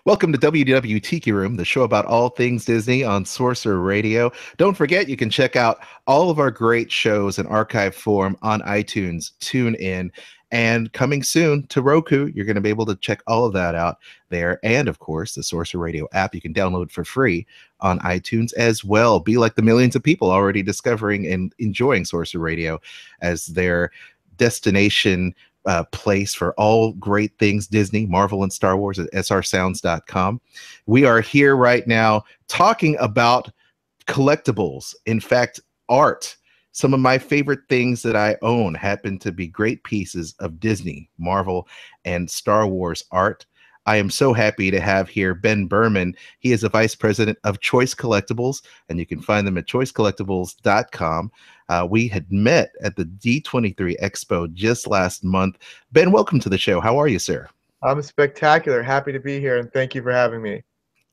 Welcome to WDW Tiki Room, the show about all things Disney on Sorcerer Radio. Don't forget, you can check out all of our great shows in archive form on iTunes, TuneIn, and coming soon to Roku. You're going to be able to check all of that out there. And of course, the Sorcerer Radio app you can download for free on iTunes as well. Be like the millions of people already discovering and enjoying Sorcerer Radio as their destination place for all great things Disney, Marvel, and Star Wars at srsounds.com. We are here right now talking about collectibles. In fact, art. Some of my favorite things that I own happen to be great pieces of Disney, Marvel, and Star Wars art. I am so happy to have here Ben Berman. He is the vice president of Choice Collectibles, and you can find them at choicecollectibles.com. We had met at the D23 Expo just last month. Ben, welcome to the show. How are you, sir? I'm spectacular. Happy to be here, and thank you for having me.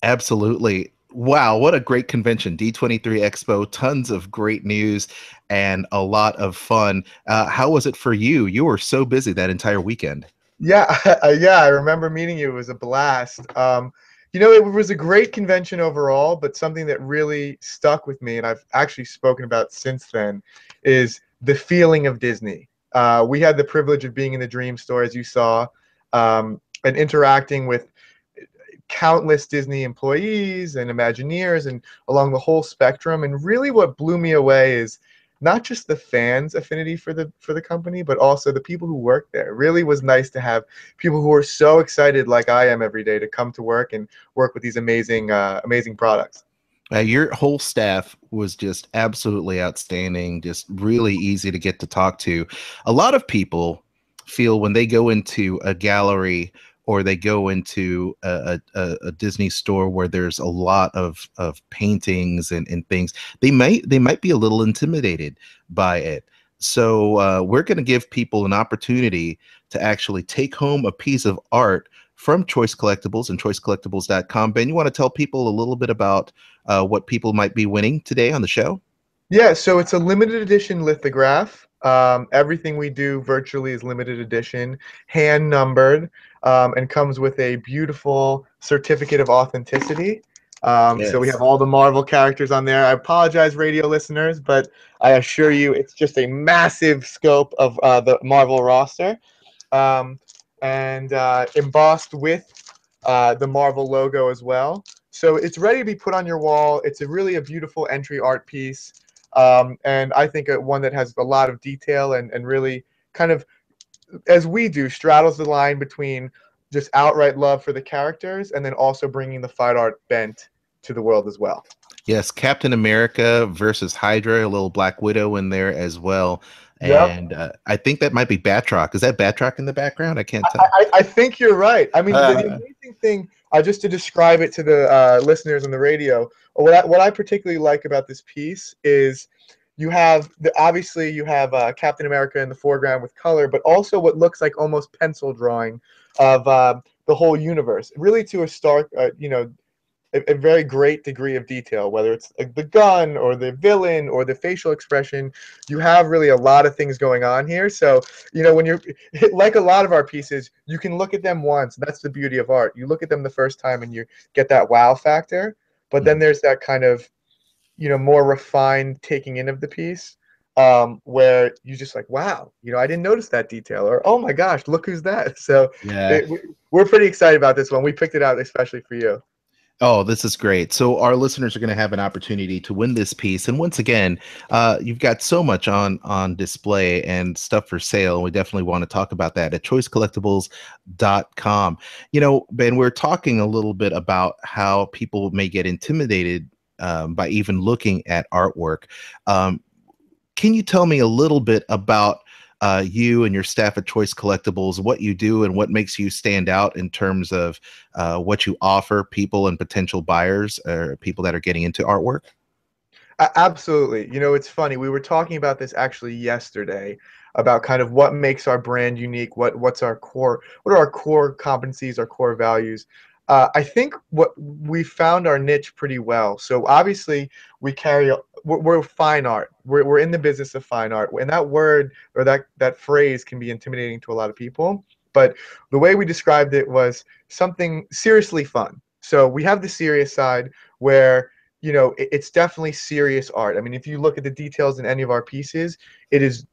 Absolutely. Wow, what a great convention. D23 Expo, tons of great news and a lot of fun. How was it for you? You were so busy that entire weekend. Yeah, yeah, I remember meeting you. It was a blast. It was a great convention overall, but something that really stuck with me, and I've actually spoken about since then, is the feeling of Disney. We had the privilege of being in the Dream Store, as you saw, and interacting with countless Disney employees and Imagineers and along the whole spectrum. And really what blew me away is not just the fans' affinity for the company, but also the people who work there. It really was nice to have people who are so excited, like I am every day, to come to work and work with these amazing products. Your whole staff was just absolutely outstanding, just really easy to get to talk to. A lot of people feel when they go into a gallery or they go into a Disney store where there's a lot of paintings and things, they might be a little intimidated by it. So we're going to give people an opportunity to actually take home a piece of art from Choice Collectibles and choicecollectibles.com. Ben, you want to tell people a little bit about what people might be winning today on the show? Yeah, so it's a limited edition lithograph. Everything we do virtually is limited edition, hand numbered, and comes with a beautiful certificate of authenticity. So we have Yes. all the Marvel characters on there. I apologize, radio listeners, but I assure you it's just a massive scope of the Marvel roster, um, and embossed with the Marvel logo as well. So it's ready to be put on your wall. It's a beautiful entry art piece. And I think one that has a lot of detail and really kind of, as we do, straddles the line between just outright love for the characters and then also bringing the fine art bent to the world as well. Yes, Captain America versus Hydra, a little Black Widow in there as well. Yep. And I think that might be Batroc. Is that Batroc in the background? I can't tell. I think you're right. I mean, the Uh, amazing thing, just to describe it to the listeners on the radio, what I particularly like about this piece is obviously you have Captain America in the foreground with color, but also what looks like almost pencil drawing of the whole universe, really to a stark, a very great degree of detail, whether it's the gun or the villain or the facial expression. You have really a lot of things going on here. So, when you're like a lot of our pieces, you can look at them once. That's the beauty of art. You look at them the first time and you get that wow factor. But then there's that kind of, more refined taking in of the piece, where you just like, wow, I didn't notice that detail, or oh my gosh, look who's that. So yeah. we're pretty excited about this one. We picked it out especially for you. Oh, this is great. So our listeners are going to have an opportunity to win this piece. And once again, you've got so much on display and stuff for sale. We definitely want to talk about that at choicecollectibles.com. Ben, we're talking a little bit about how people may get intimidated by even looking at artwork. Um, can you tell me a little bit about you and your staff at Choice Collectibles, what you do and what makes you stand out in terms of what you offer people and potential buyers or people that are getting into artwork? Absolutely. It's funny. We were talking about this actually yesterday about kind of what makes our brand unique, what are our core competencies, our core values. I think what we found our niche pretty well. So obviously we're fine art. We're in the business of fine art, and that word or that phrase can be intimidating to a lot of people. but the way we described it was something seriously fun. So we have the serious side where, it's definitely serious art. I mean, if you look at the details in any of our pieces, it is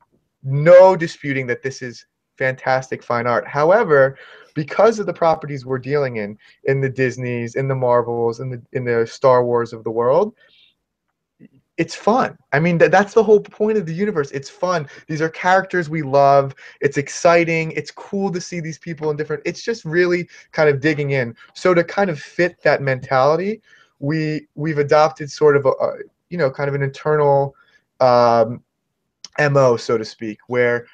no disputing that this is fantastic fine art. However, because of the properties we're dealing in the Disneys, in the Marvels, in the Star Wars of the world, it's fun. I mean, that's the whole point of the universe. It's fun. These are characters we love. It's exciting. It's cool to see these people in different. It's just really kind of digging in. So to kind of fit that mentality, we've adopted sort of kind of an internal um, MO, so to speak, where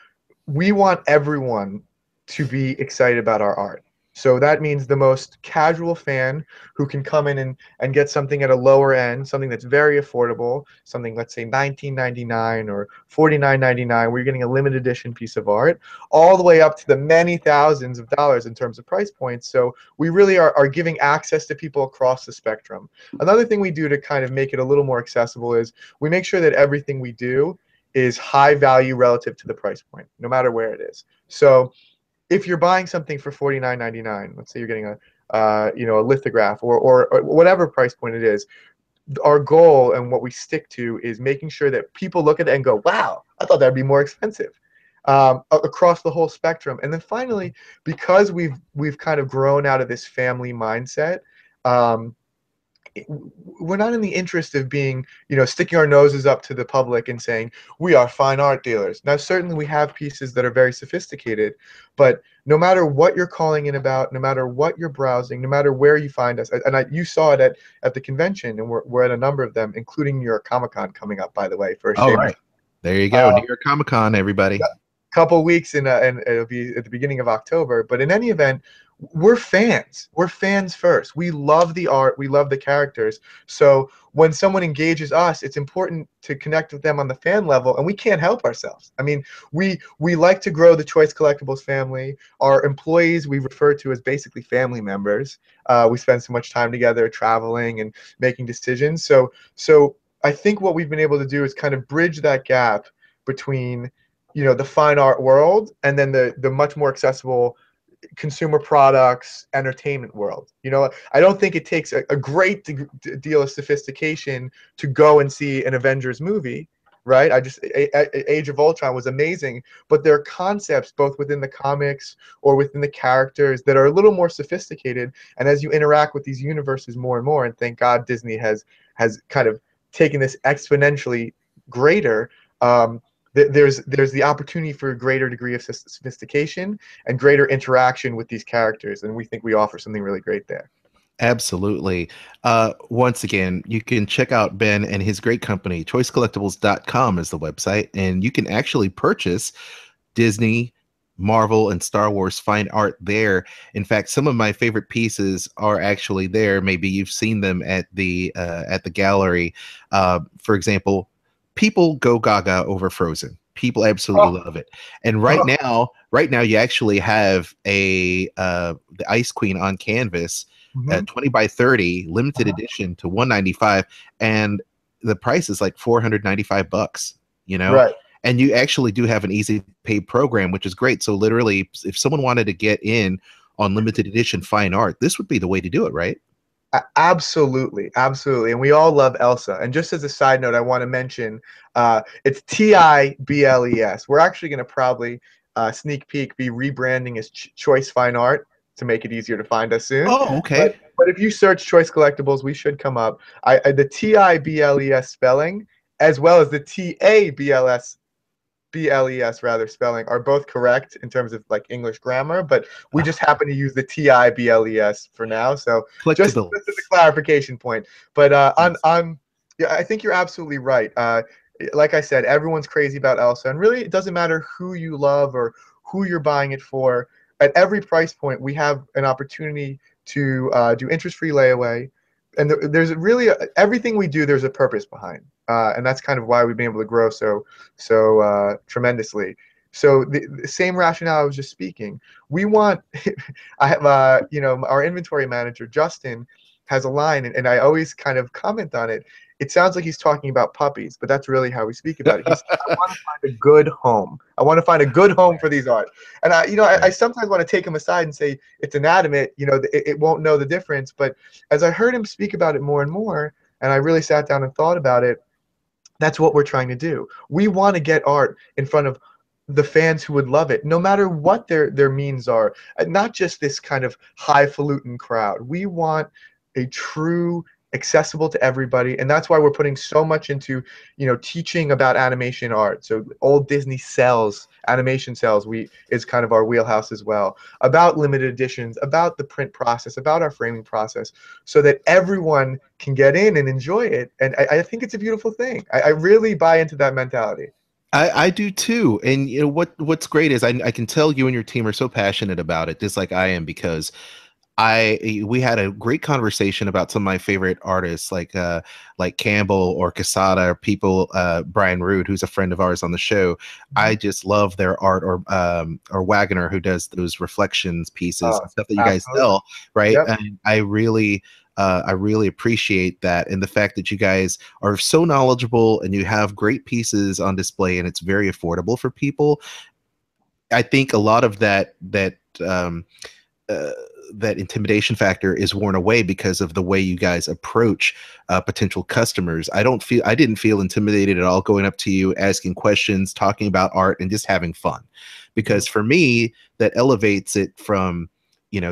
we want everyone to be excited about our art. So that means the most casual fan who can come in and get something at a lower end, something that's very affordable, something, let's say, $19.99 or $49.99, where you're getting a limited edition piece of art, all the way up to the many thousands of dollars in terms of price points. So we really are giving access to people across the spectrum. Another thing we do to kind of make it a little more accessible is we make sure that everything we do is high value relative to the price point, no matter where it is. So if you're buying something for $49.99, let's say you're getting a lithograph or whatever price point it is, our goal and what we stick to is making sure that people look at it and go, wow, I thought that'd be more expensive, across the whole spectrum. And then finally, because we've kind of grown out of this family mindset, um, we're not in the interest of being, sticking our noses up to the public and saying we are fine art dealers. Now, certainly we have pieces that are very sophisticated, but no matter what you're calling in about, no matter what you're browsing, no matter where you find us, you saw it at the convention, and we're at a number of them, including New York Comic Con coming up, by the way, for a All shameless. right. There you go. Uh, New York Comic Con, everybody. couple weeks and it'll be at the beginning of October. But in any event, we're fans. We're fans first. We love the art. We love the characters. So when someone engages us, it's important to connect with them on the fan level, and we can't help ourselves. I mean, we like to grow the Choice Collectibles family. Our employees we refer to as basically family members. We spend so much time together, traveling and making decisions. So I think what we've been able to do is kind of bridge that gap between the fine art world and then the much more accessible consumer products entertainment world. I don't think it takes a great deal of sophistication to go and see an Avengers movie, right? Age of Ultron was amazing, but there are concepts both within the comics or within the characters that are a little more sophisticated, and as you interact with these universes more and more, and thank God Disney has kind of taken this exponentially greater, there's the opportunity for a greater degree of sophistication and greater interaction with these characters, and we think we offer something really great there. Absolutely. Once again, you can check out Ben and his great company. ChoiceCollectibles.com is the website, and you can actually purchase Disney, Marvel, and Star Wars fine art there. In fact, some of my favorite pieces are actually there. Maybe you've seen them at the gallery. For example, people go gaga over Frozen. People absolutely Oh, love it. And right now, you actually have the Ice Queen on canvas, mhm. 20 by 30, limited edition to 195, and the price is like $495. Right. And you actually do have an easy pay program, which is great. So literally, if someone wanted to get in on limited edition fine art, this would be the way to do it, right? Absolutely, absolutely, and we all love Elsa. And just as a side note, I want to mention it's Tibles. We're actually going to probably sneak peek be rebranding as Choice Fine Art to make it easier to find us soon. Oh, okay. But if you search Choice Collectibles, we should come up. The Tibles spelling as well as the BLES rather spelling are both correct in terms of like English grammar, but we just happen to use the TIBLES for now. So just as a Collectibles. clarification point. But Yes. yeah, I think you're absolutely right. Like I said, everyone's crazy about Elsa, and really it doesn't matter who you love or who you're buying it for. At every price point, we have an opportunity to do interest-free layaway, and there's really everything we do. There's a purpose behind, and that's kind of why we've been able to grow so tremendously. So the same rationale I was just speaking. We want. I have our inventory manager Justin has a line, and I always kind of comment on it. it sounds like he's talking about puppies, but that's really how we speak about it. He said, I want to find a good home. I want to find a good home for these art. And I Right. sometimes want to take him aside and say, it's inanimate, it won't know the difference. But as I heard him speak about it more and more, and I really sat down and thought about it, that's what we're trying to do. We want to get art in front of the fans who would love it, no matter what their means are. Not just this kind of highfalutin crowd. We want a true, accessible to everybody, and that's why we're putting so much into, teaching about animation art. So old Disney cells, animation cells, we is kind of our wheelhouse as well. About limited editions, about the print process, about our framing process, so that everyone can get in and enjoy it. And I think it's a beautiful thing. I really buy into that mentality. I do too. And what's great is I can tell you and your team are so passionate about it, just like I am, because we had a great conversation about some of my favorite artists like Campbell or Casada or people Brian Rood, who's a friend of ours on the show. Mhm. I just love their art, or Wagoner, who does those reflections pieces Uh, and stuff that you guys Absolutely. sell, right? Yep. And I really appreciate that, and the fact that you guys are so knowledgeable and you have great pieces on display and it's very affordable for people. I think a lot of um, uh, that intimidation factor is worn away because of the way you guys approach potential customers. I didn't feel intimidated at all going up to you, asking questions, talking about art, and just having fun. Mhm. Because for me, that elevates it from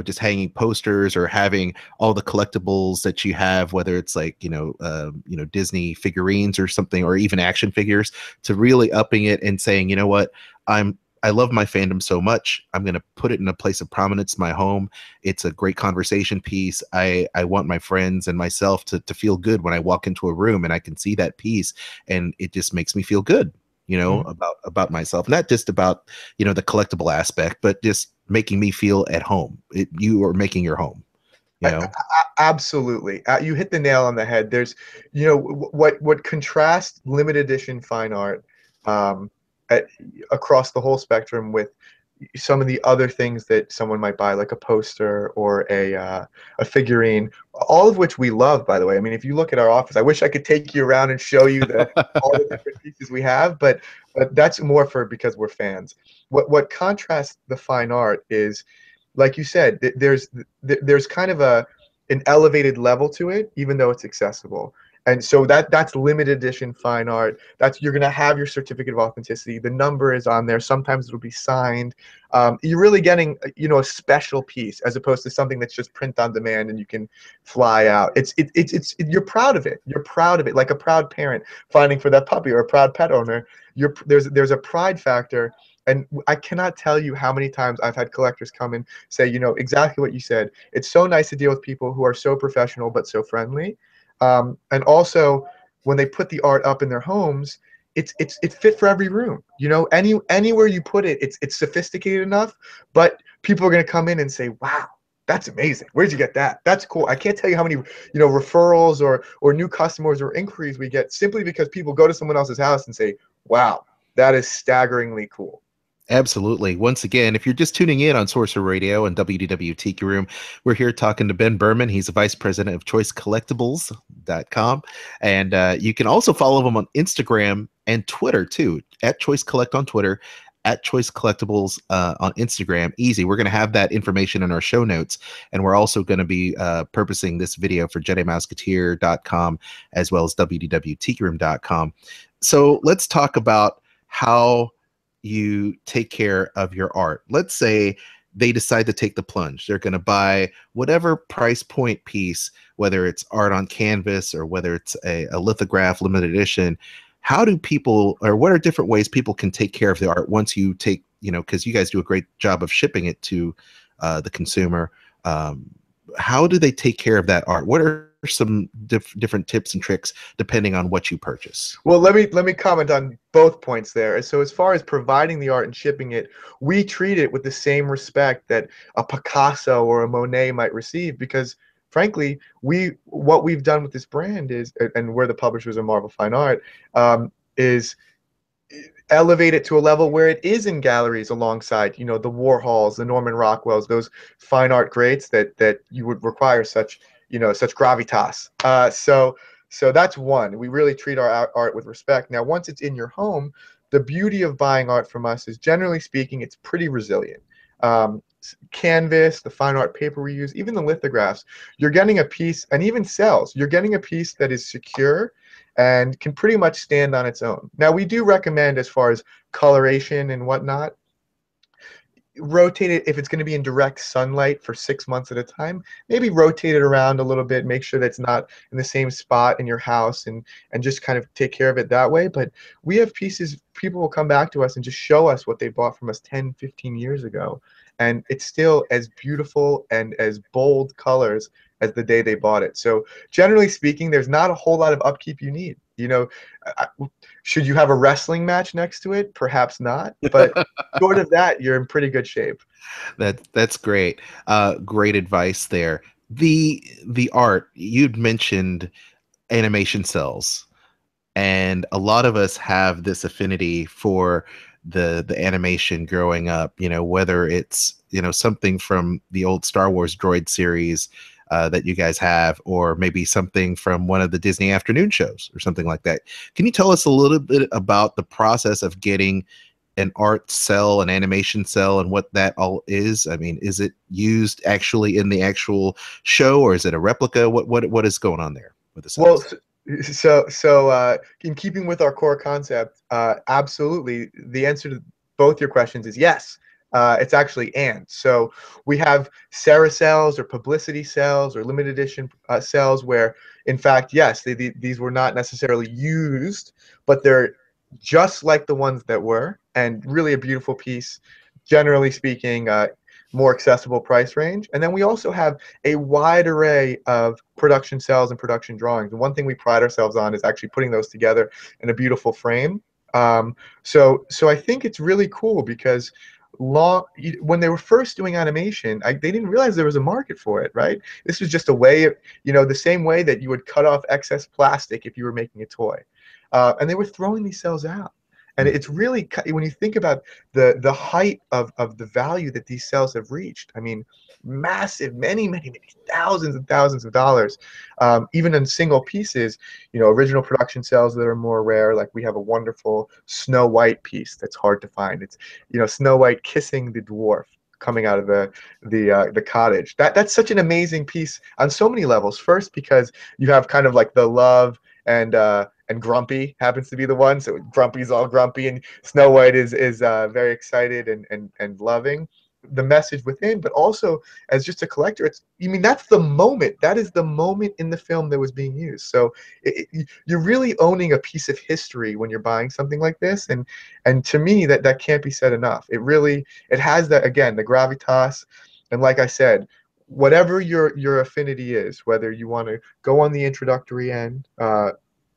just hanging posters or having all the collectibles that you have, whether it's like Disney figurines or something, or even action figures, to really upping it and saying, you know what, I love my fandom so much. I'm going to put it in a place of prominence, my home. It's a great conversation piece. I want my friends and myself to feel good when I walk into a room and I can see that piece, and it just makes me feel good, Mhm. about myself. Not just about, the collectible aspect, but just making me feel at home. You are making your home, you know? Absolutely. You hit the nail on the head. There's, what contrasts limited edition fine art, um, at, across the whole spectrum with some of the other things that someone might buy, like a poster or a figurine, all of which we love, by the way. I mean, if you look at our office, I wish I could take you around and show you the all the different pieces we have, but that's more for because we're fans. What contrasts the fine art is, like you said, there's kind of an elevated level to it, even though it's accessible. And so that's limited edition fine art. That's You're gonna have your certificate of authenticity. The number is on there. Sometimes it'll be signed. You're really getting a special piece as opposed to something that's just print on demand and you can fly out. You're proud of it. You're proud of it, like a proud parent finding for that puppy or a proud pet owner. There's a pride factor. And I cannot tell you how many times I've had collectors come and say, exactly what you said. It's so nice to deal with people who are so professional but so friendly. And also, when they put the art up in their homes, it's fit for every room. Anywhere you put it, it's sophisticated enough. But people are going to come in and say, "Wow, that's amazing. Where'd you get that? That's cool." I can't tell you how many referrals or new customers or inquiries we get simply because people go to someone else's house and say, "Wow, that is staggeringly cool." Absolutely. Once again, if you're just tuning in on Sorcerer Radio and WDW Tiki Room, we're here talking to Ben Berman. He's the vice president of choicecollectibles.com. And you can also follow him on Instagram and Twitter too, at Choice Collect on Twitter, at Choice Collectibles on Instagram. Easy. We're going to have that information in our show notes. And we're also going to be purposing this video for JediMouseketeer.com as well as WDWTikiRoom.com. So let's talk about how you take care of your art. Let's say they decide to take the plunge. They're going to buy whatever price point piece, whether it's art on canvas or whether it's a lithograph limited edition. How do people, or what are different ways people can take care of the art once you take, because you guys do a great job of shipping it to the consumer. Um, how do they take care of that art? What are some different tips and tricks depending on what you purchase? Well, let me comment on both points there. So as far as providing the art and shipping it, we treat it with the same respect that a Picasso or a Monet might receive because frankly, what we've done with this brand is, and we're the publishers of Marvel Fine Art, is elevate it to a level where it is in galleries alongside, the Warhols, the Norman Rockwells, those fine art greats that you would require such gravitas. So that's one. We really treat our art with respect. Now, once it's in your home, the beauty of buying art from us is, generally speaking, it's pretty resilient. Canvas, the fine art paper we use, even the lithographs, you're getting a piece, and even cells, you're getting a piece that is secure and can pretty much stand on its own. Now, we do recommend, as far as coloration and whatnot, rotate it if it's going to be in direct sunlight for 6 months at a time. Maybe rotate it around a little bit, make sure that it's not in the same spot in your house, and just kind of take care of it that way. But we have pieces, people will come back to us and just show us what they bought from us 10, 15 years ago, and it's still as beautiful and as bold colors as the day they bought it. So generally speaking, there's not a whole lot of upkeep you need. I- should you have a wrestling match next to it? Perhaps not, but short of that, you're in pretty good shape. That's great. Great advice there. The art you'd mentioned, animation cells, and a lot of us have this affinity for the animation growing up. Whether it's something from the old Star Wars droid series that you guys have, or maybe something from one of the Disney afternoon shows or something like that. Can you tell us a little bit about the process of getting an art cell, an animation cell, and what that all is? I mean, is it used actually in the actual show, or is it a replica? What is going on there with the Well, cells? in keeping with our core concept, absolutely. The answer to both your questions is yes. It's actually and. So we have Sarah cells or publicity cells or limited edition cells where, in fact, yes, these were not necessarily used, but they're just like the ones that were, and really a beautiful piece. Generally speaking, more accessible price range. And then we also have a wide array of production cells and production drawings. And one thing we pride ourselves on is actually putting those together in a beautiful frame. So I think it's really cool because when they were first doing animation, they didn't realize there was a market for it, right? This was just a way of, the same way that you would cut off excess plastic if you were making a toy. And they were throwing these cells out. And Mm. it's really, when you think about the height of the value that these cells have reached, I mean, massive, many, many, many thousands and thousands of dollars, even in single pieces. Original production cells that are more rare, like we have a wonderful Snow White piece that's hard to find. It's Snow White kissing the dwarf coming out of the cottage. That's such an amazing piece on so many levels. First, because you have kind of like the love, and Grumpy happens to be the one. So Grumpy's all grumpy, and Snow White is very excited and loving. The message within, but also as just a collector, that's the moment. That is the moment in the film that was being used. So you're really owning a piece of history when you're buying something like this, and to me, that can't be said enough. It has that, again, the gravitas, and like I said, whatever your affinity is, whether you want to go on the introductory end,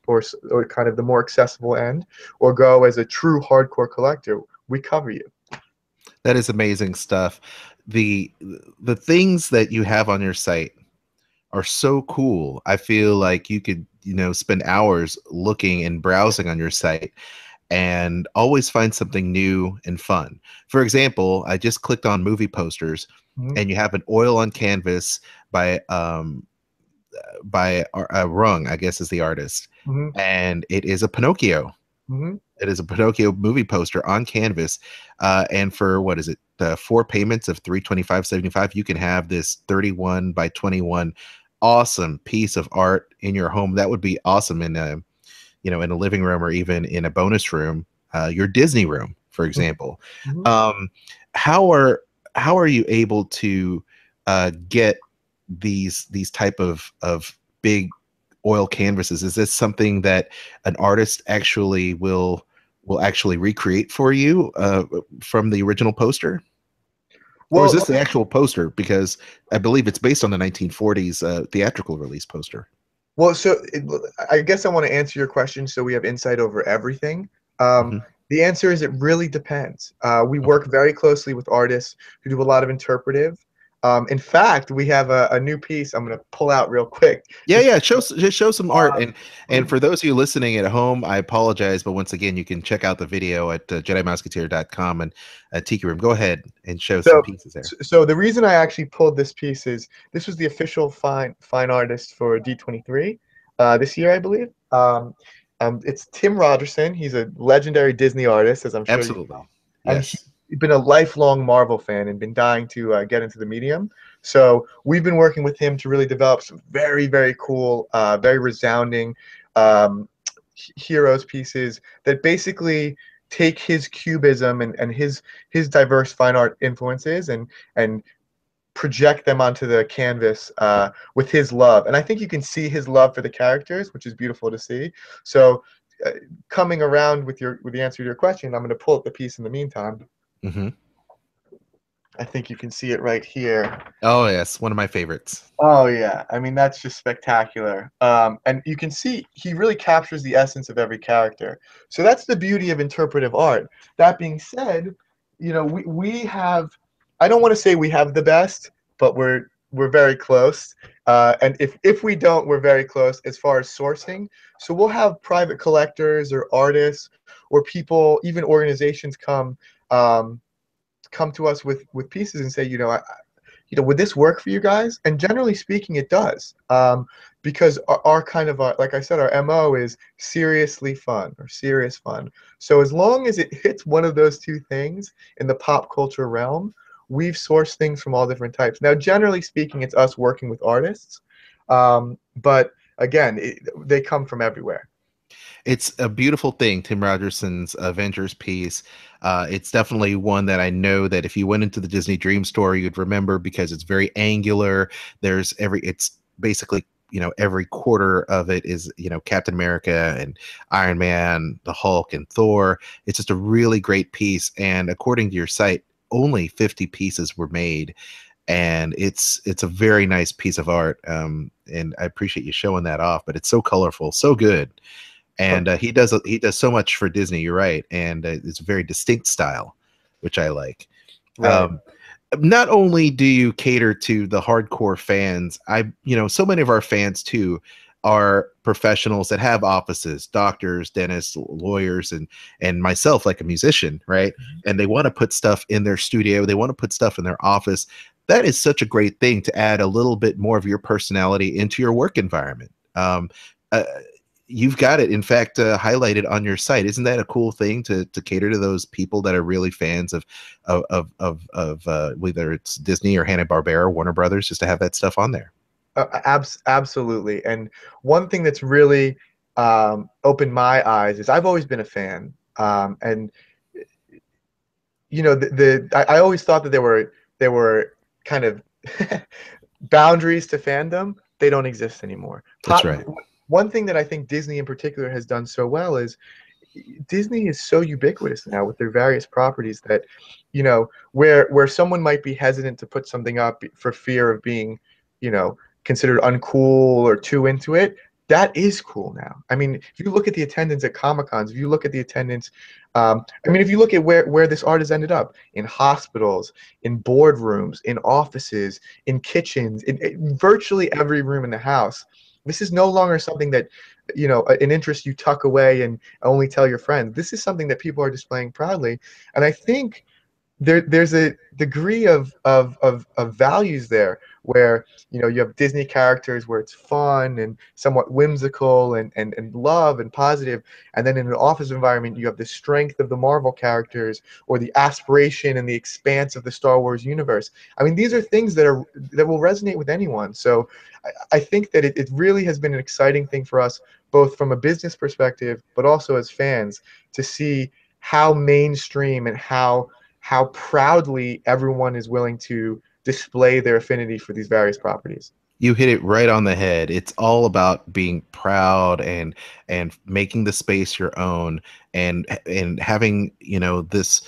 or kind of the more accessible end, or go as a true hardcore collector, we cover you. That is amazing stuff. The the things that you have on your site are so cool. I feel like you could, spend hours looking and browsing on your site and always find something new and fun. For example, I just clicked on movie posters, Mhm, and you have an oil on canvas by Rung, I guess is the artist, mhm, and it is a Pinocchio. mhm. It is a Pinocchio movie poster on canvas, and for what is it? The 4 payments of 325.75, you can have this 31 by 21 awesome piece of art in your home. That would be awesome in a living room, or even in a bonus room, your Disney room, for example. Mhm. Um, how are how are you able to get these type of big oil canvases? Is this something that an artist actually will actually recreate for you from the original poster? Or is Well, this the actual poster? Because I believe it's based on the 1940s theatrical release poster. Well, I guess I want to answer your question so we have insight over everything. Um, Hmm. the answer is it really depends. We Okay. work very closely with artists who do a lot of interpretive. In fact, we have a new piece I'm going to pull out real quick. Yeah, Just yeah. Just show some art, and we, for those of you listening at home, I apologize, but once again, you can check out the video at JediMusketeer.com and Tiki Room. Go ahead and show some so pieces there. so the reason I actually pulled this piece is this was the official fine artist for D23. this year, I believe. It's Tim Rogerson. He's a legendary Disney artist, as I'm sure you know, Absolutely. and Yes. he's been a lifelong Marvel fan and been dying to get into the medium. So we've been working with him to really develop some very, very cool, very resounding um, heroes pieces that basically take his cubism and his diverse fine art influences and project them onto the canvas with his love. And I think you can see his love for the characters, which is beautiful to see. So, uh, coming around with the answer to your question, I'm going to pull up the piece in the meantime. Hmm. I think you can see it right here. Oh, yes. One of my favorites. Oh yeah, I mean that's just spectacular. And you can see he really captures the essence of every character. So that's the beauty of interpretive art. That being said, we have. I don't want to say we have the best, but we're very close. And if we don't, we're very close as far as sourcing. So we'll have private collectors or artists or people, even organizations um, come to us with pieces and say, would this work for you guys? And generally speaking, it does. Because our kind of, like I said, our MO is seriously fun or serious fun. So as long as it hits one of those two things in the pop culture realm, we've sourced things from all different types. Now, generally speaking, it's us working with artists. But again, they come from everywhere. It's a beautiful thing, Tim Rogerson's Avengers piece. It's definitely one that I know that if you went into the Disney Dream Store, you'd remember because it's very angular. It's basically, every quarter of it is, Captain America and Iron Man, the Hulk and Thor. It's just a really great piece. And according to your site, only 50 pieces were made. And it's a very nice piece of art. And I appreciate you showing that off, but it's so colorful, so good. And he does so much for Disney. You're right, and it's a very distinct style, which I like. Right. Um, Not only do you cater to the hardcore fans, so many of our fans too are professionals that have offices, doctors, dentists, lawyers, and myself, like a musician, right? And they want to put stuff in their studio, they want to put stuff in their office. That is such a great thing to add a little bit more of your personality into your work environment. Uh, you've got it, in fact, highlighted on your site. Isn't that a cool thing to cater to those people that are really fans of whether it's Disney or Hanna-Barbera, Warner Brothers, just to have that stuff on there? Absolutely. And one thing that's really opened my eyes is I've always been a fan. And I always thought that there were kind of boundaries to fandom. They don't exist anymore. That's right. One thing that I think Disney in particular has done so well is Disney is so ubiquitous now with their various properties that, where someone might be hesitant to put something up for fear of being, considered uncool or too into it, that is cool now. I mean, if you look at the attendance at Comic Cons, if you look at the attendance, if you look at where this art has ended up in hospitals, in boardrooms, in offices, in kitchens, in virtually every room in the house. This is no longer something that an interest you tuck away and only tell your friends. This is something that people are displaying proudly, and I think there's a degree of values there where you have Disney characters where it's fun and somewhat whimsical and love and positive, and then in an office environment you have the strength of the Marvel characters or the aspiration and the expanse of the Star Wars universe. I mean, these are things that will resonate with anyone. So I think that it really has been an exciting thing for us, both from a business perspective but also as fans, to see how mainstream and how proudly everyone is willing to display their affinity for these various properties. You hit it right on the head. It's all about being proud and making the space your own, and having, this,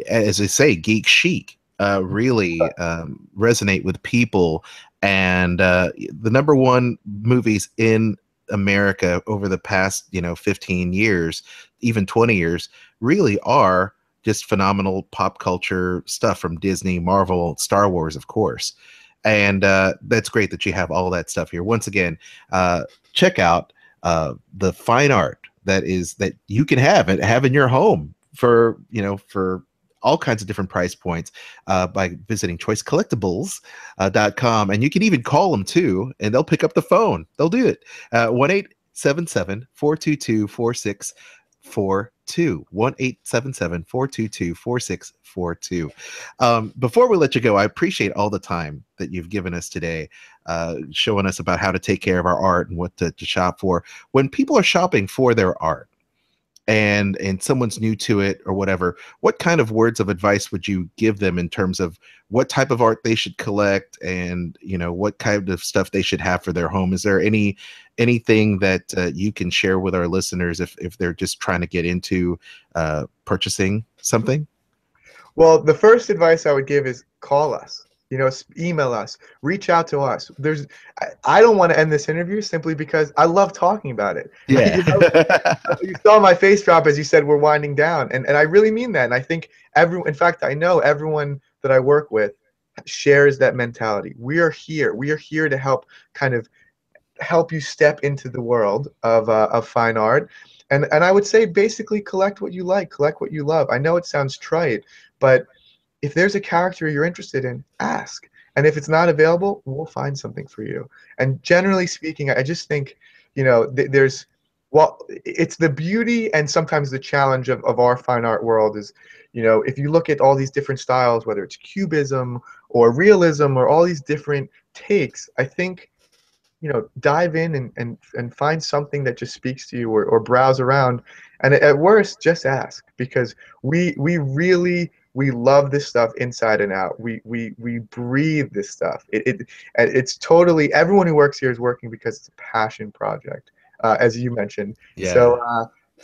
as they say, geek chic, really resonate with people. And the number one movies in America over the past, 15 years, even 20 years, really are just phenomenal pop culture stuff from Disney, Marvel, Star Wars, of course. And that's great that you have all that stuff here. Once again, check out the fine art that you can have in your home for all kinds of different price points by visiting choicecollectibles.com. And you can even call them too, and they'll pick up the phone. They'll do it. 1-877-422-4642. 1-877-422-4642. Before we let you go, I appreciate all the time that you've given us today, showing us about how to take care of our art and what to shop for. When people are shopping for their art, and someone's new to it or whatever, what kind of words of advice would you give them in terms of what type of art they should collect, and what kind of stuff they should have for their home? Is there anything that you can share with our listeners if they're just trying to get into purchasing something? Well, the first advice I would give is call us. Email us, reach out to us. I don't want to end this interview simply because I love talking about it. Yeah. You saw my face drop as you said we're winding down, and I really mean that. And I think everyone, in fact, I know everyone that I work with shares that mentality. We are here. We are here to kind of help you step into the world of fine art. And I would say basically collect what you like, collect what you love. I know it sounds trite, but if there's a character you're interested in, ask. And if it's not available, we'll find something for you. And generally speaking, I just think, there's, well, it's the beauty and sometimes the challenge of our fine art world is, if you look at all these different styles, whether it's cubism or realism or all these different takes, I think, dive in and find something that just speaks to you, or browse around. And at worst, just ask, because we really, we love this stuff inside and out. We breathe this stuff. It's totally, everyone who works here is working because it's a passion project, as you mentioned. Yeah.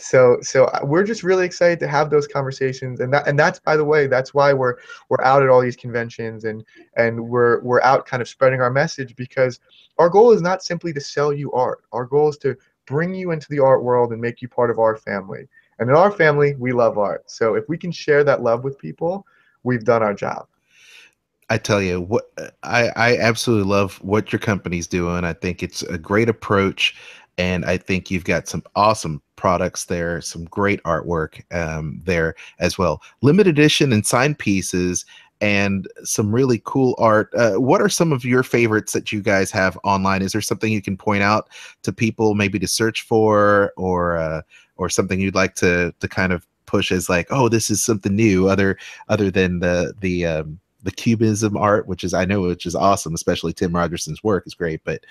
So we're just really excited to have those conversations, and that's, by the way, that's why we're out at all these conventions, and we're out kind of spreading our message, because our goal is not simply to sell you art. Our goal is to bring you into the art world and make you part of our family. And in our family, we love art. So if we can share that love with people, we've done our job. I tell you what, I absolutely love what your company's doing. I think it's a great approach, and I think you've got some awesome products there, some great artwork there as well. Limited edition and signed pieces, and some really cool art. What are some of your favorites that you guys have online? Is there something you can point out to people, maybe to search for, or something you'd like to kind of push as like, oh, this is something new, other than the cubism art, which is awesome, especially Tim Rogerson's work is great. But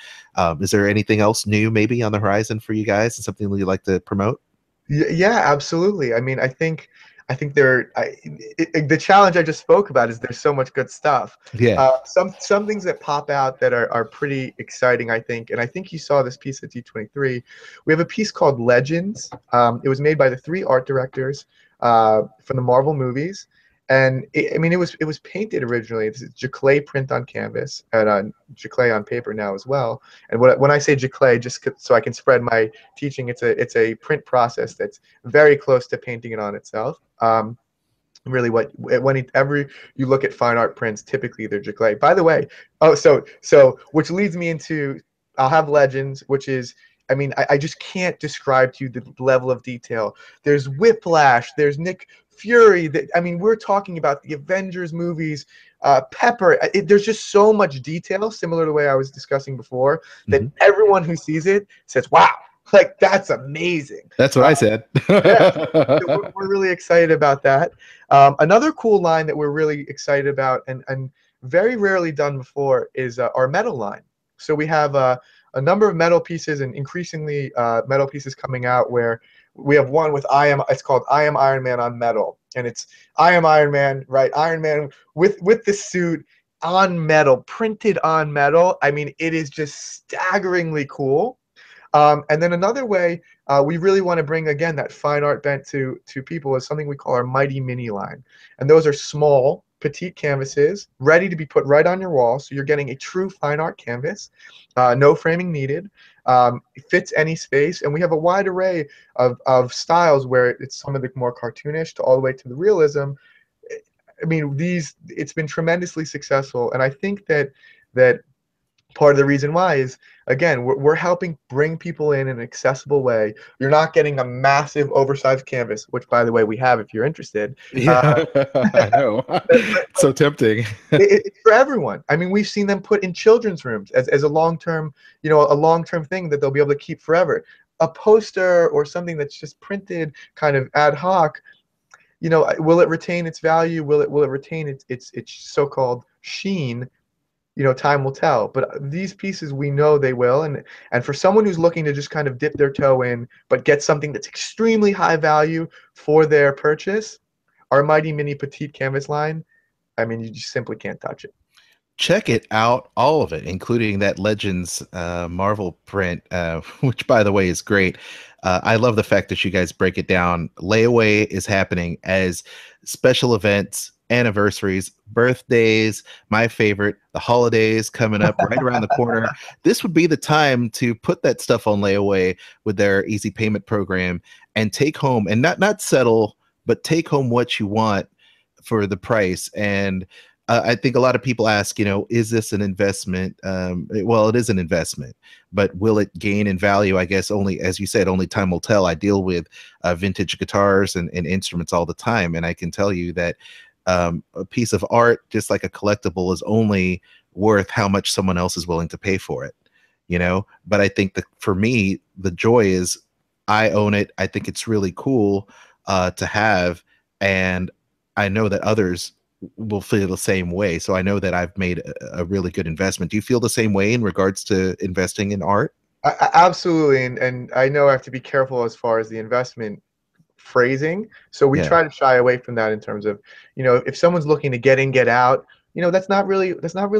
is there anything else new maybe on the horizon for you guys, and something that you'd like to promote? Yeah, absolutely. I mean, I think the challenge I just spoke about is there's so much good stuff. Yeah. Some things that pop out that are pretty exciting, I think, and I think you saw this piece at D23. We have a piece called Legends. It was made by the three art directors from the Marvel movies. And I mean, it was painted originally. It's giclée print on canvas and giclée on paper now as well. And when I say giclée, just so I can spread my teaching, it's a print process that's very close to painting it on itself. Really, whenever you look at fine art prints, typically they're giclée. By the way, so which leads me into, I'll have Legends, which is, I mean, I just can't describe to you the level of detail. There's Whiplash, there's Nick Fury. I mean, we're talking about the Avengers movies, Pepper. There's just so much detail, similar to the way I was discussing before, that Mhm. everyone who sees it says, wow, like that's amazing. That's what I said. Yeah, so we're really excited about that. Another cool line that we're really excited about, and very rarely done before, is our metal line. So we have a number of metal pieces, and increasingly metal pieces coming out, where we have one with it's called I Am Iron Man on metal, and it's I Am Iron Man, right? Iron Man with the suit on metal, printed on metal. I mean, it is just staggeringly cool. And then another way we really want to bring, again, that fine art bent to people is something we call our Mighty Mini line. And those are small, petite canvases ready to be put right on your wall. So you're getting a true fine art canvas, no framing needed. It fits any space. And we have a wide array of styles, where it's some of the more cartoonish to all the way to the realism. I mean, it's been tremendously successful. And I think that Part of the reason why is, again, we're helping bring people in an accessible way. You're not getting a massive oversized canvas, which, by the way, we have if you're interested. Uh, Yeah, I know. It's so tempting. it's for everyone. I mean, we've seen them put in children's rooms as a long-term, a long-term thing that they'll be able to keep forever. A poster or something that's just printed kind of ad hoc, will it retain its value? Will it retain its so-called sheen? Time will tell. But these pieces, we know they will. And for someone who's looking to just kind of dip their toe in, but get something that's extremely high value for their purchase, our Mighty Mini Petite Canvas line, I mean, you just simply can't touch it. Check it out, all of it, including that Legends Marvel print, which, by the way, is great. I love the fact that you guys break it down. Layaway is happening as special events, anniversaries, birthdays, my favorite, the holidays coming up right around the corner. This would be the time to put that stuff on layaway with their easy payment program and take home, and not settle, but take home what you want for the price. And I think a lot of people ask, is this an investment? Well, it is an investment, but will it gain in value? I guess only, as you said, only time will tell. I deal with vintage guitars and instruments all the time, and I can tell you that a piece of art, just like a collectible, is only worth how much someone else is willing to pay for it. But I think that for me, the joy is I own it. I think it's really cool to have, and I know that others will feel the same way. So I know that I've made a really good investment. Do you feel the same way in regards to investing in art? Absolutely, and I know I have to be careful as far as the investment phrasing. So we Yeah, try to shy away from that in terms of, if someone's looking to get in, get out, that's not really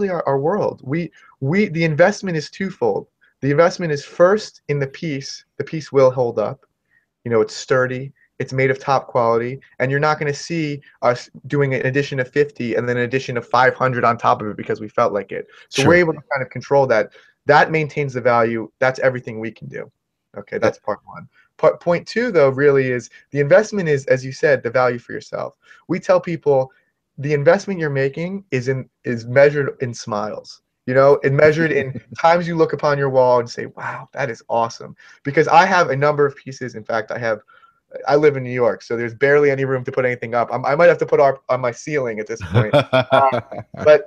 our world. The investment is twofold. The investment is first in the piece. The piece will hold up. It's sturdy. It's made of top quality, and you're not going to see us doing an addition of 50 and then an addition of 500 on top of it because we felt like it. So we're sure. able to kind of control that. That maintains the value. That's everything we can do. Okay, Uh, that's part one. Point two, though, really is the investment is, as you said, the value for yourself. We tell people the investment you're making is measured in smiles. And measured in times you look upon your wall and say, "Wow, that is awesome." Because I have a number of pieces. In fact, I live in New York, so there's barely any room to put anything up. I might have to put art on my ceiling at this point. Uh, but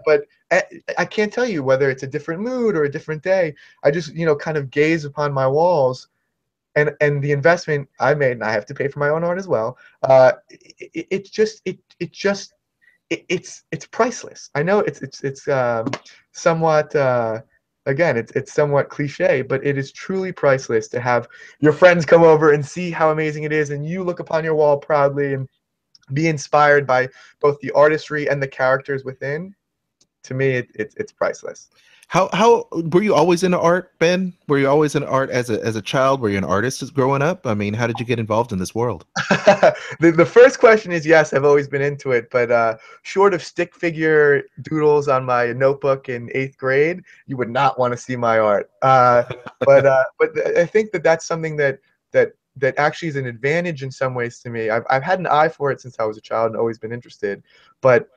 I can't tell you whether it's a different mood or a different day. I just kind of gaze upon my walls, and the investment I made, and I have to pay for my own art as well. It's priceless. I know it's somewhat. Again, it's somewhat cliche, but it is truly priceless to have your friends come over and see how amazing it is, and you look upon your wall proudly and be inspired by both the artistry and the characters within. To me, it's priceless. how were you always into art, Ben? Were you always into art as a child? Were you an artist growing up? I mean, how did you get involved in this world? The first question is yes, I've always been into it, but short of stick figure doodles on my notebook in 8th grade, you would not want to see my art. But I think that's something that actually is an advantage in some ways to me. I've had an eye for it since I was a child and always been interested, but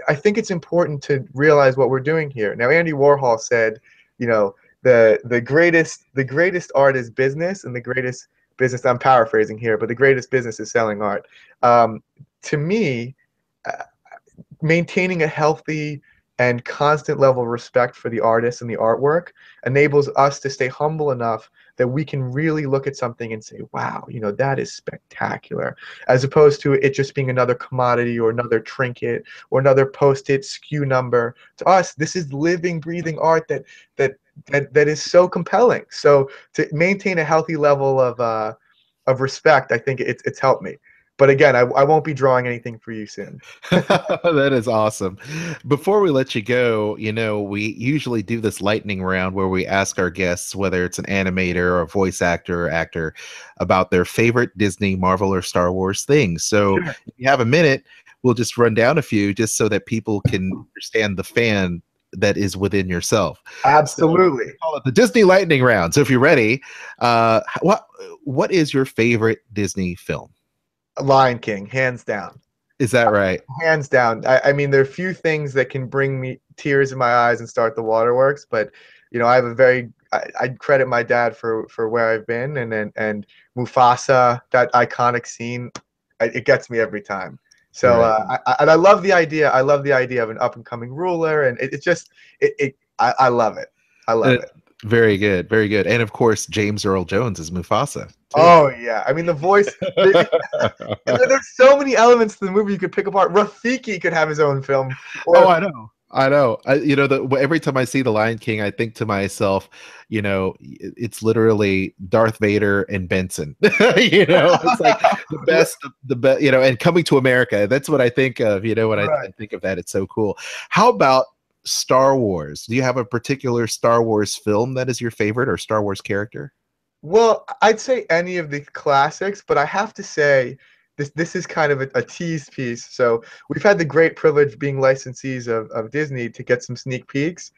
I think it's important to realize what we're doing here. Now, Andy Warhol said, the greatest art is business, and the greatest business. I'm paraphrasing here, but the greatest business is selling art. To me, uh, maintaining a healthy and constant level of respect for the artist and the artwork enables us to stay humble enough that we can really look at something and say, wow, that is spectacular, as opposed to it just being another commodity or another trinket or another post-it SKU number. To us, this is living, breathing art that is so compelling. So to maintain a healthy level of respect, I think it's helped me. But again, I won't be drawing anything for you soon. That is awesome. Before we let you go, we usually do this lightning round where we ask our guests, whether it's an animator or a voice actor or actor, about their favorite Disney, Marvel, or Star Wars things. So Sure. if you have a minute, we'll just run down a few just so that people can understand the fan that is within yourself. So we Absolutely. call it the Disney lightning round. So if you're ready, what is your favorite Disney film? Lion King, hands down. Is that right? Hands down. I mean, there are few things that can bring me tears in my eyes and start the waterworks, but I have a very I credit my dad for where I've been, and Mufasa, that iconic scene, it gets me every time. So Right. and I love the idea. I love the idea of an up and coming ruler, and it just I love it. I Uh, love it. Very good, very good. And of course, James Earl Jones is Mufasa too. Oh yeah, I mean the voice. There's so many elements to the movie you could pick apart. Rafiki could have his own film, Oh, or I know. I know. Every time I see The Lion King, I think to myself, it's literally Darth Vader and Benson. It's like the best, the best, and Coming to America. That's what I think of, when I right. think of that. It's so cool. How about Star Wars? Do you have a particular Star Wars film that is your favorite or Star Wars character? Well, I'd say any of the classics, but I have to say this is kind of a tease piece. So we've had the great privilege being licensees of Disney to get some sneak peeks.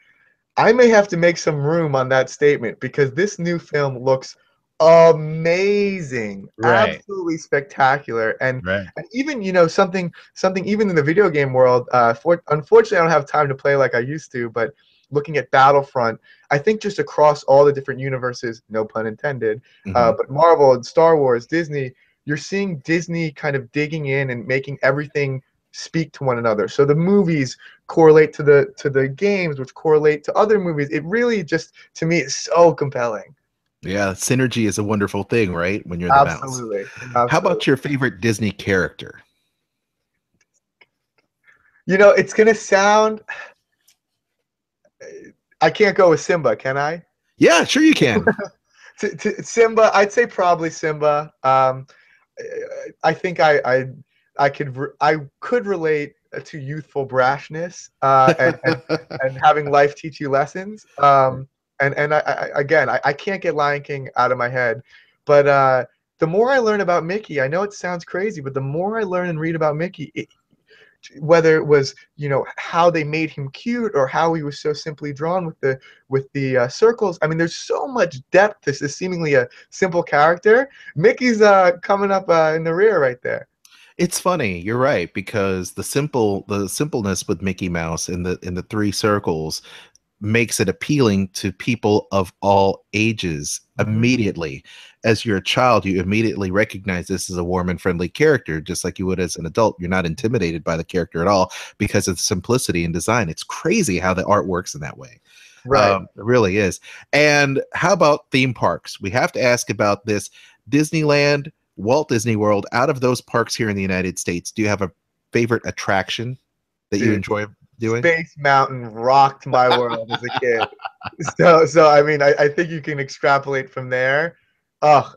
I may have to make some room on that statement because this new film looks amazing, Right. absolutely spectacular, Right. and even something even in the video game world. Unfortunately, I don't have time to play like I used to, but looking at Battlefront, I think just across all the different universes, no pun intended, Hmm. but Marvel and Star Wars, Disney, you're seeing Disney kind of digging in and making everything speak to one another. So the movies correlate to the games, which correlate to other movies. It really just to me is so compelling. Yeah, synergy is a wonderful thing, right? When you're the mouse. Absolutely, How absolutely. about your favorite Disney character? It's gonna sound. I can't go with Simba, can I? Yeah, sure you can. Simba, I'd say probably Simba. I think I could relate to youthful brashness and having life teach you lessons. And again, I can't get Lion King out of my head, but the more I learn about Mickey, I know it sounds crazy, but the more I learn and read about Mickey, whether it was how they made him cute or how he was so simply drawn with the circles. I mean, there's so much depth to this seemingly a simple character. Mickey's coming up in the rear right there. It's funny, you're right, because the simpleness with Mickey Mouse in the three circles makes it appealing to people of all ages Hmm. immediately. As you're a child, you immediately recognize this as a warm and friendly character, just like you would as an adult. You're not intimidated by the character at all because of the simplicity and design. It's crazy how the art works in that way. Right. It really is. And how about theme parks? We have to ask about this. Disneyland, Walt Disney World, out of those parks here in the United States, do you have a favorite attraction that you Dude, enjoy doing? Space Mountain rocked my world as a kid. So I mean, I think you can extrapolate from there. Oh,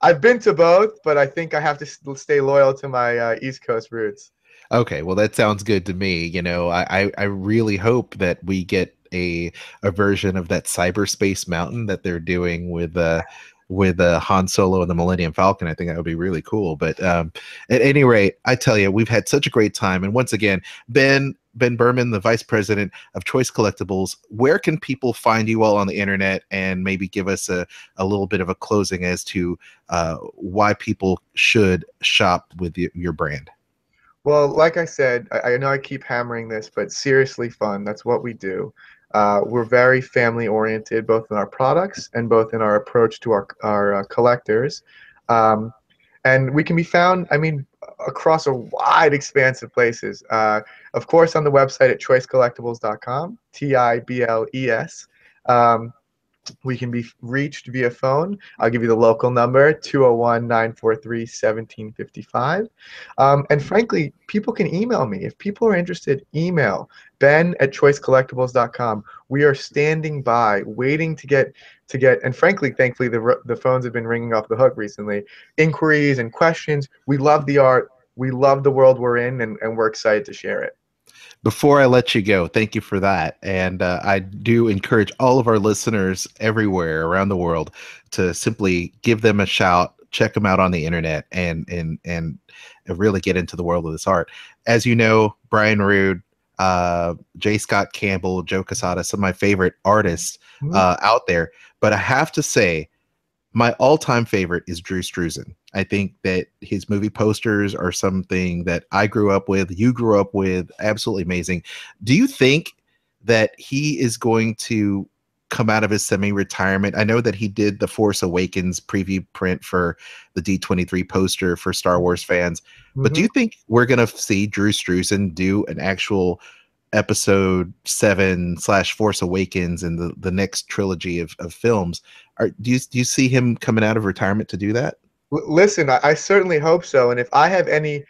I've been to both, but I think I have to stay loyal to my East Coast roots. Okay, well that sounds good to me. I really hope that we get a version of that cyberspace mountain that they're doing with Han Solo and the Millennium Falcon. I think that would be really cool. But at any rate, I tell you, we've had such a great time. And once again, Ben Berman, the vice president of Choice Collectibles, where can people find you all on the internet and maybe give us a little bit of a closing as to why people should shop with your brand? Well, like I said, I know I keep hammering this, but seriously fun. That's what we do. We're very family oriented, both in our products and both in our approach to our collectors. Um, and we can be found, I mean, across a wide expanse of places. Of course, on the website at choicecollectibles.com, TIBLES. We can be reached via phone. I'll give you the local number, 201-943-1755. And frankly, people can email me. If people are interested, email ben@choicecollectibles.com. We are standing by, waiting to get, and frankly, thankfully, the phones have been ringing off the hook recently. Inquiries and questions. We love the art. We love the world we're in, and we're excited to share it. Before I let you go, thank you for that. And I do encourage all of our listeners everywhere around the world to simply give them a shout, check them out on the internet, and really get into the world of this art. As you know, Brian Rude, J. Scott Campbell, Joe Casada, some of my favorite artists Mhm. out there. But I have to say, My all-time favorite is Drew Struzan. I think that his movie posters are something that I grew up with, you grew up with, absolutely amazing. Do you think that he is going to come out of his semi-retirement? I know that he did the Force Awakens preview print for the D23 poster for Star Wars fans, but do Hmm. you think we're going to see Drew Struzan do an actual episode 7/Force Awakens and the next trilogy of films? Do you see him coming out of retirement to do that? Listen, I certainly hope so. And if I have any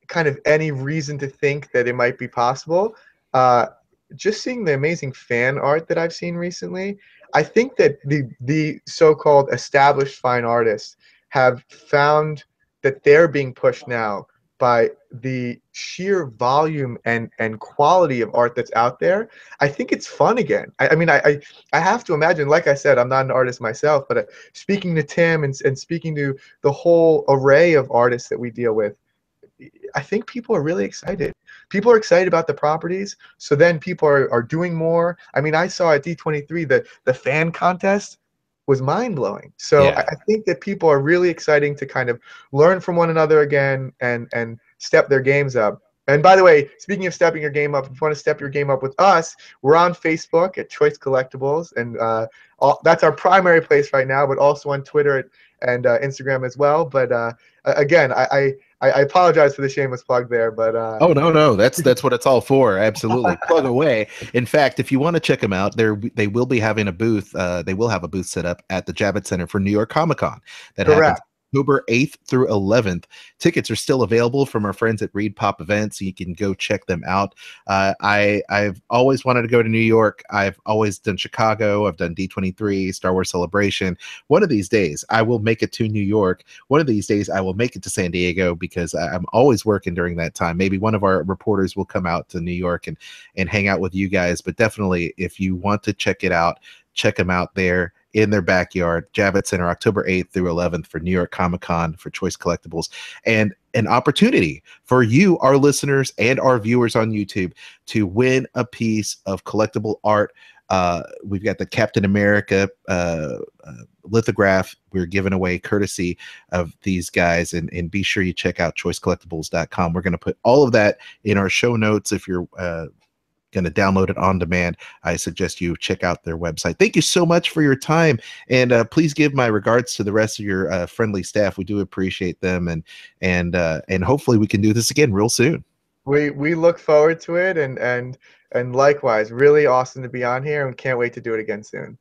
kind of any reason to think that it might be possible, uh, just seeing the amazing fan art that I've seen recently, I think that the so-called established fine artists have found that they're being pushed now by the sheer volume and quality of art that's out there. I think it's fun again. I mean, I have to imagine, like I said, I'm not an artist myself, but speaking to Tim and speaking to the whole array of artists that we deal with, I think people are really excited. People are excited about the properties. So then people are doing more. I mean, I saw at D23 the fan contest was mind blowing. So Yeah. I think that people are really exciting to kind of learn from one another again and step their games up. And by the way, speaking of stepping your game up, if you want to step your game up with us, we're on Facebook at Choice Collectibles, and that's our primary place right now, but also on Twitter and Instagram as well. But again, I apologize for the shameless plug there, but Oh, no, no, that's what it's all for. Absolutely, plug away. In fact, if you want to check them out, they will be having a booth. They will have a booth set up at the Javits Center for New York Comic Con. That happens correct. October 8th through 11th. Tickets are still available from our friends at Reed Pop Events, so you can go check them out. I've always wanted to go to New York. I've always done Chicago. I've done D23, Star Wars Celebration. One of these days, I will make it to New York. One of these days, I will make it to San Diego because I'm always working during that time. Maybe one of our reporters will come out to New York and hang out with you guys. But definitely, if you want to check it out, check them out there in their backyard, Javits Center, October 8th through 11th for New York Comic Con for Choice Collectibles, and an opportunity for you, our listeners, and our viewers on YouTube to win a piece of collectible art. We've got the Captain America lithograph we're giving away courtesy of these guys, and be sure you check out choicecollectibles.com. We're going to put all of that in our show notes. If you're going to download it on demand, I suggest you check out their website. Thank you so much for your time, and please give my regards to the rest of your friendly staff. We do appreciate them, and hopefully we can do this again real soon. We look forward to it, and likewise, really awesome to be on here, and can't wait to do it again soon.